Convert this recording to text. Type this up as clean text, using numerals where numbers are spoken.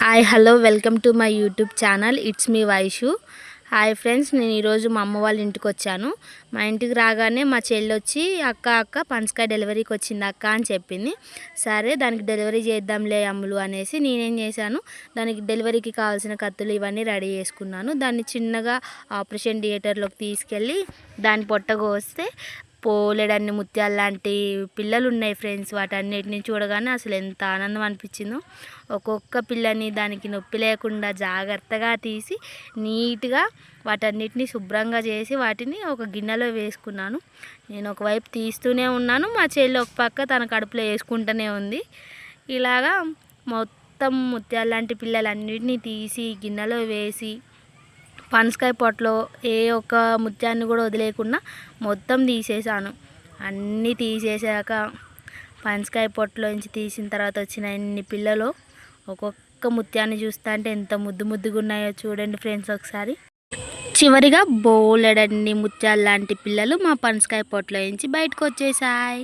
Hi hello welcome to my YouTube channel. It's me Vaishu. Hi friends, నేను ఈరోజు మా అమ్మ వాళ్ళ ఇంటికి వచ్చాను. మా ఇంటికి రాగానే మా చెల్లి వచ్చి అక్క పనసకాయ డెలివరీకి వచ్చింది అక్క అని చెప్పింది. సరే దానికి డెలివరీ చేద్దాంలే అమ్ములు అనేసి నేనేం చేశాను, దానికి డెలివరీకి కావాల్సిన కత్తులు ఇవన్నీ రెడీ చేసుకున్నాను. దాన్ని చిన్నగా ఆపరేషన్ థియేటర్లోకి తీసుకెళ్ళి దాని పొట్ట కోస్తే పోలేడన్ని ముత్యాలు లాంటి పిల్లలు ఉన్నాయి ఫ్రెండ్స్. వాటన్నిటిని చూడగానే అసలు ఎంత ఆనందం అనిపించిందో. ఒక్కొక్క పిల్లని దానికి నొప్పి లేకుండా జాగ్రత్తగా తీసి నీట్గా వాటన్నిటిని శుభ్రంగా చేసి వాటిని ఒక గిన్నెలో వేసుకున్నాను. నేను ఒకవైపు తీస్తూనే ఉన్నాను, మా చెల్లి ఒక పక్క తన కడుపులో వేసుకుంటూనే ఉంది. ఇలాగా మొత్తం ముత్యాలు లాంటి పిల్లలన్నిటినీ తీసి గిన్నెలో వేసి పనసకాయ పొట్టలో ఏ ఒక్క ముత్యాన్ని కూడా వదిలేకుండా మొత్తం తీసేసాను. అన్నీ తీసేసాక పనసకాయ పొట్టలోంచి తీసిన తర్వాత వచ్చిన ఎన్ని పిల్లలు ఒక్కొక్క ముత్యాన్ని చూస్తా అంటే ఎంత ముద్దుగా ఉన్నాయో చూడండి ఫ్రెండ్స్ ఒకసారి. చివరిగా బోలెడన్ని ముత్యాలు లాంటి పిల్లలు మా పనసకాయ పొట్టలోంచి బయటకు వచ్చేసాయి.